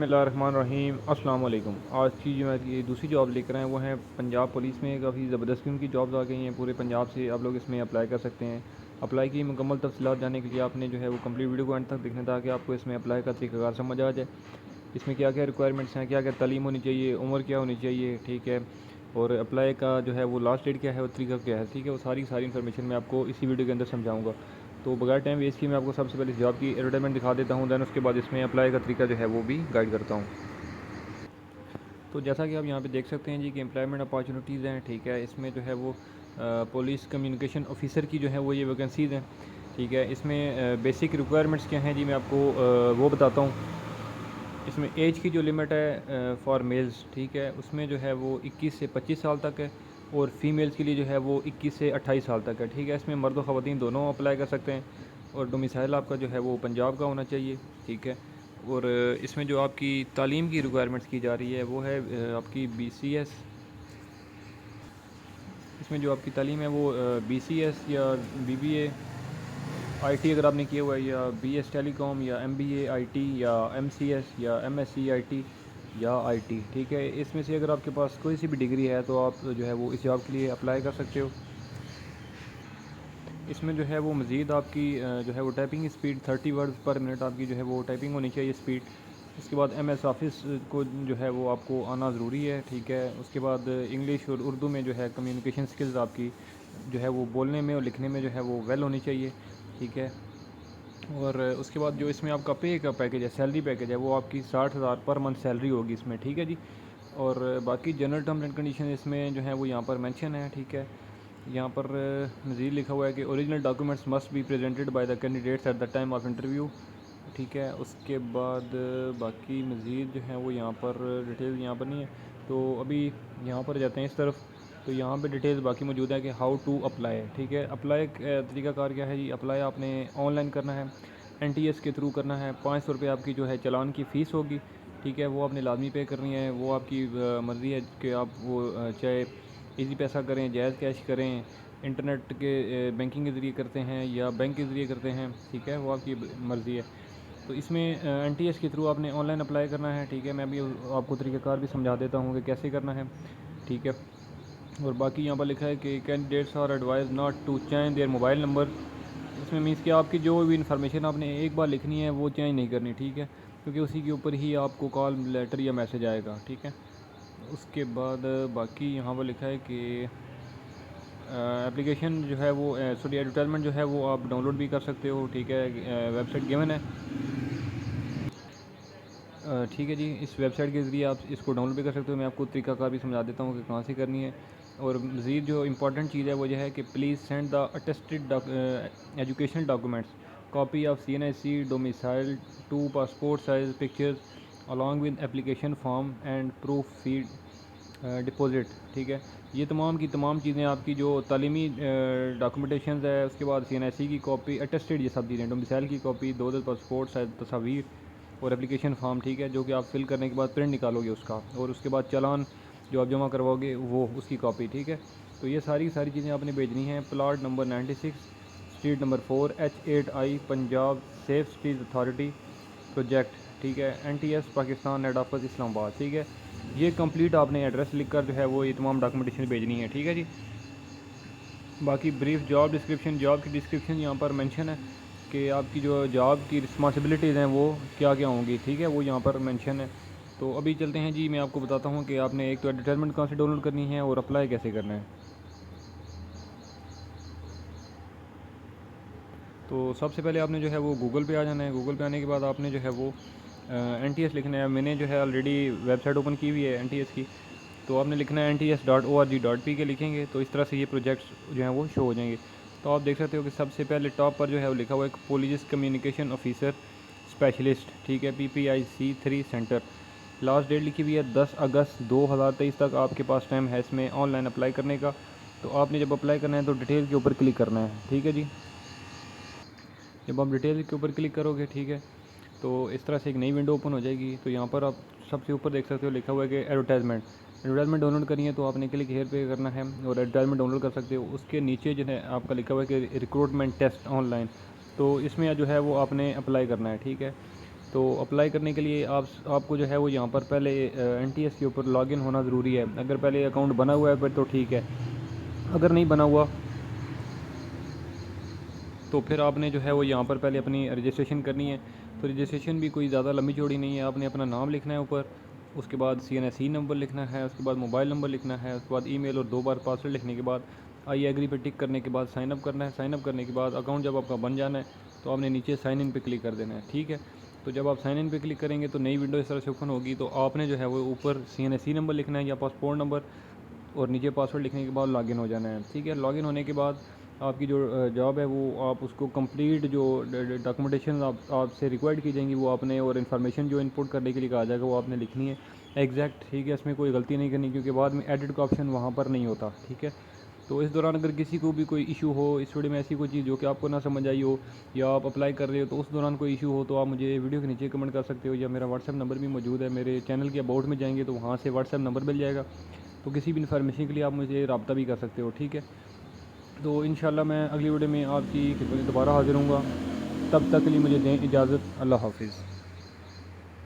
بسم اللہ الرحمن الرحیم۔ السلام علیکم۔ آج کی جو میں دوسری جاب لے کر آئے وہ ہیں پنجاب پولیس میں۔ کافی زبردست قسم کی جابز آ گئی ہیں پورے پنجاب سے، آپ لوگ اس میں اپلائی کر سکتے ہیں۔ اپلائی کی مکمل تفصیلات جاننے کے لیے آپ نے جو ہے وہ کمپلیٹ ویڈیو کو اینڈ تک دیکھنا تاکہ آپ کو اس میں اپلائی کا طریقہ کار سمجھ آ جائے۔ اس میں کیا کیا ریکوائرمنٹس ہیں، کیا کیا تعلیم ہونی چاہیے، عمر کیا ہونی چاہیے، ٹھیک ہے، اور اپلائی کا جو ہے وہ لاسٹ ڈیٹ کیا ہے اور طریقہ کیا ہے، ٹھیک ہے، وہ ساری انفارمیشن میں آپ کو اسی ویڈیو کے اندر سمجھاؤں گا۔ تو بغیر ٹائم ویسٹ کیے میں آپ کو سب سے پہلے اس جاب کی ایڈورٹائزمنٹ دکھا دیتا ہوں، دین اس کے بعد اس میں اپلائی کا طریقہ جو ہے وہ بھی گائڈ کرتا ہوں۔ تو جیسا کہ آپ یہاں پہ دیکھ سکتے ہیں جی کہ امپلائمنٹ اپارچونیٹیز ہیں، ٹھیک ہے، اس میں جو ہے وہ پولیس کمیونیکیشن آفیسر کی جو ہے وہ یہ ویکنسیز ہیں، ٹھیک ہے۔ اس میں بیسک ریکوائرمنٹس کیا ہیں جی میں آپ کو وہ بتاتا ہوں۔ اس میں ایج کی جو لمٹ ہے فار میلز، ٹھیک ہے، اس میں جو ہے وہ 21 سے 25 سال تک ہے، اور فیمیلز کے لیے جو ہے وہ 21 سے 28 سال تک ہے، ٹھیک ہے۔ اس میں مرد و خواتین دونوں اپلائی کر سکتے ہیں، اور ڈومیسائل آپ کا جو ہے وہ پنجاب کا ہونا چاہیے، ٹھیک ہے۔ اور اس میں جو آپ کی تعلیم کی ریکوائرمنٹس کی جا رہی ہے وہ ہے آپ کی BCS۔ اس میں جو آپ کی تعلیم ہے وہ BCS یا BBA IT اگر آپ نے کیا ہوا ہے، یا BS ٹیلی کام، یا MBA IT، یا MCS، یا MSc IT، یا IT، ٹھیک ہے۔ اس میں سے اگر آپ کے پاس کوئی سی بھی ڈگری ہے تو آپ جو ہے وہ اس جاب کے لیے اپلائی کر سکتے ہو۔ اس میں جو ہے وہ مزید آپ کی جو ہے وہ typing speed 30 words per minute آپ کی جو ہے وہ ٹائپنگ ہونی چاہیے اسپیڈ۔ اس کے بعد MS آفس کو جو ہے وہ آپ کو آنا ضروری ہے، ٹھیک ہے۔ اس کے بعد انگلش اور اردو میں جو ہے کمیونیکیشن سکلز آپ کی جو ہے وہ بولنے میں اور لکھنے میں جو ہے وہ ویل ہونی چاہیے، ٹھیک ہے۔ اور اس کے بعد جو اس میں آپ کا پے کا پیکیج ہے، سیلری پیکیج ہے، وہ آپ کی 60,000 پر منتھ سیلری ہوگی اس میں، ٹھیک ہے جی۔ اور باقی جنرل ٹرمز اینڈ کنڈیشن اس میں جو ہے وہ یہاں پر مینشن ہے، ٹھیک ہے۔ یہاں پر مزید لکھا ہوا ہے کہ original documents must be presented by the candidates at the time of interview, ٹھیک ہے۔ اس کے بعد باقی مزید جو ہے وہ یہاں پر ڈیٹیل یہاں پر نہیں ہے، تو ابھی یہاں پر جاتے ہیں اس طرف، تو یہاں پہ ڈیٹیلز باقی موجود ہے کہ ہاؤ ٹو اپلائی، ٹھیک ہے۔ اپلائی طریقہ کار کیا ہے جی؟ اپلائی آپ نے آن لائن کرنا ہے، NTS کے تھرو کرنا ہے۔ 500 روپے آپ کی جو ہے چلان کی فیس ہوگی، ٹھیک ہے، وہ آپ نے لازمی پے کرنی ہے۔ وہ آپ کی مرضی ہے کہ آپ وہ چاہے ایزی پیسہ کریں، جائز کیش کریں، انٹرنیٹ کے بینکنگ کے ذریعے کرتے ہیں، یا بینک کے ذریعے کرتے ہیں، ٹھیک ہے، وہ آپ کی مرضی ہے۔ تو اس میں NTS کے تھرو آپ نے آن لائن اپلائی کرنا ہے، ٹھیک ہے۔ میں ابھی آپ کو طریقہ کار بھی سمجھا دیتا ہوں کہ کیسے کرنا ہے، ٹھیک ہے۔ اور باقی یہاں پر لکھا ہے کہ candidates are advised not to change their mobile number. اس میں مینس کہ آپ کی جو بھی انفارمیشن آپ نے ایک بار لکھنی ہے وہ چینج نہیں کرنی، ٹھیک ہے، کیونکہ اسی کے اوپر ہی آپ کو کال لیٹر یا میسج آئے گا، ٹھیک ہے۔ اس کے بعد باقی یہاں پر لکھا ہے کہ اپلیکیشن جو ہے وہ ایڈورٹائزمنٹ جو ہے وہ آپ ڈاؤن لوڈ بھی کر سکتے ہو، ٹھیک ہے، ویب سائٹ گیون ہے، ٹھیک ہے جی۔ اس ویب سائٹ کے ذریعے آپ اس کو ڈاؤن لوڈ بھی کر سکتے ہو۔ میں آپ کو طریقہ کار بھی سمجھا دیتا ہوں کہ کہاں سے کرنی ہے۔ اور مزید جو امپورٹنٹ چیز ہے وہ یہ ہے کہ please send the attested educational documents copy of CNIC domicile 2 passport size pictures along with application form and proof فی ڈپازٹ، ٹھیک ہے۔ یہ تمام کی تمام چیزیں آپ کی جو تعلیمی ڈاکومنٹیشنز ہے، اس کے بعد CNIC کی کاپی، اٹیسٹڈ، یہ سب چیزیں، ڈومیسائل کی کاپی، 2 پاسپورٹ سائز تصاویر اور اپلیکیشن فارم، ٹھیک ہے، جو کہ آپ فل کرنے کے بعد پرنٹ نکالو گے اس کا، اور اس کے بعد چلان جو آپ جمع کرواؤ گے وہ اس کی کاپی، ٹھیک ہے۔ تو یہ ساری چیزیں آپ نے بھیجنی ہیں۔ Plot number 96 street number 4 H8I Punjab safe cities authority project, ٹھیک ہے، NTS Pakistan head office Islamabad, ٹھیک ہے۔ یہ کمپلیٹ آپ نے ایڈریس لکھ کر جو ہے وہ یہ تمام ڈاکومنٹیشن بھیجنی ہے، ٹھیک ہے جی۔ باقی بریف جاب ڈسکرپشن، جاب کی ڈسکرپشن یہاں پر مینشن ہے کہ آپ کی جو جاب کی رسپانسبلٹیز ہیں وہ کیا کیا ہوں گی، ٹھیک ہے، وہ یہاں پر مینشن ہے۔ تو ابھی چلتے ہیں جی، میں آپ کو بتاتا ہوں کہ آپ نے ایک تو ایڈورٹائزمنٹ کہاں سے ڈاؤن لوڈ کرنی ہے اور اپلائی کیسے کرنا ہے۔ تو سب سے پہلے آپ نے جو ہے وہ گوگل پہ آ جانا ہے۔ گوگل پہ آنے کے بعد آپ نے جو ہے وہ NTS لکھنا ہے۔ میں نے جو ہے آلریڈی ویب سائٹ اوپن کی ہوئی ہے NTS کی، تو آپ نے لکھنا ہے NTS.org.pk لکھیں گے تو اس طرح سے یہ پروجیکٹس جو ہیں وہ شو ہو جائیں گے۔ تو آپ دیکھ سکتے ہو کہ سب سے پہلے ٹاپ پر جو ہے وہ لکھا ہوا ہے پولیس کمیونیکیشن آفیسر اسپیشلسٹ، ٹھیک ہے، PPIC 3 سینٹر۔ لاسٹ ڈیٹ لکھی ہوئی ہے 10 اگست 2023 تک آپ کے پاس ٹائم ہے اس میں آن لائن اپلائی کرنے کا۔ تو آپ نے جب اپلائی کرنا ہے تو ڈیٹیل کے اوپر کلک کرنا ہے، ٹھیک ہے جی۔ جب آپ ڈیٹیل کے اوپر کلک کرو گے، ٹھیک ہے، تو اس طرح سے ایک نئی ونڈو اوپن ہو جائے گی۔ تو یہاں پر آپ سب سے اوپر دیکھ سکتے ہو لکھا ہوا ہے کہ ایڈورٹائزمنٹ ڈاؤن لوڈ کرنی ہے، تو آپ نے کلک ہیئر پہ کرنا ہے اور ایڈورٹائزمنٹ ڈاؤن لوڈ کر سکتے ہو۔ اس کے نیچے جو ہے آپ کا لکھا ہوا ہے کہ ریکروٹمنٹ ٹیسٹ آن لائن، تو اس میں جو ہے وہ آپ نے اپلائی کرنا ہے، ٹھیک ہے۔ تو اپلائی کرنے کے لیے آپ کو جو ہے وہ یہاں پر پہلے NTS کے اوپر لاگ ان ہونا ضروری ہے. اگر پہلے اکاؤنٹ بنا ہوا ہے پھر تو ٹھیک ہے, اگر نہیں بنا ہوا تو پھر آپ نے جو ہے وہ یہاں پر پہلے اپنی رجسٹریشن کرنی ہے. تو رجسٹریشن بھی کوئی زیادہ لمبی چوڑی نہیں ہے, آپ نے اپنا نام لکھنا ہے اوپر, اس کے بعد CNSE نمبر لکھنا ہے, اس کے بعد موبائل نمبر لکھنا ہے, اس کے بعد ای میل اور 2 بار پاسورڈ لکھنے کے بعد آئی ایگری پہ ٹک کرنے کے بعد سائن اپ کرنا ہے. سائن اپ کرنے کے بعد اکاؤنٹ جب آپ کا بن جانا ہے تو آپ نے نیچے سائن ان پہ کلک کر دینا ہے. ٹھیک ہے, تو جب آپ سائن ان پہ کلک کریں گے تو نئی ونڈو اس طرح سے اوپن ہوگی. تو آپ نے جو ہے وہ اوپر CNSE نمبر لکھنا ہے یا پاسپورٹ نمبر, اور نیچے پاسورڈ لکھنے کے بعد لاگ ان ہو جانا ہے. ٹھیک ہے, لاگ ان ہونے کے بعد آپ کی جو جاب ہے وہ آپ اس کو کمپلیٹ جو ڈاکومنٹیشن آپ سے ریکوائرڈ کی جائیں گی وہ آپ نے, اور انفارمیشن جو انپوٹ کرنے کے لیے کہا جائے گا وہ آپ نے لکھنی ہے ایگزیکٹ. ٹھیک ہے, اس میں کوئی غلطی نہیں کرنی کیونکہ بعد میں ایڈٹ کا آپشن وہاں پر نہیں ہوتا. ٹھیک ہے, تو اس دوران اگر کسی کو بھی کوئی ایشو ہو اس ویڈیو میں, ایسی کوئی چیز جو کہ آپ کو نہ سمجھ آئی ہو یا آپ اپلائی کر رہے ہو تو اس دوران کوئی ایشو ہو تو آپ مجھے ویڈیو کے نیچے کمنٹ کر سکتے ہو, یا میرا واٹس ایپ نمبر بھی موجود ہے. میرے چینل کے اباؤٹ میں جائیں گے تو وہاں سے واٹس ایپ نمبر مل جائے گا, تو کسی بھی انفارمیشن کے لیے آپ مجھے رابطہ بھی کر سکتے ہو. ٹھیک ہے, تو انشاءاللہ میں اگلی ویڈیو میں آپ کی خدمت میں دوبارہ حاضر ہوں گا. تب تک کے لیے مجھے دیں اجازت. اللہ حافظ.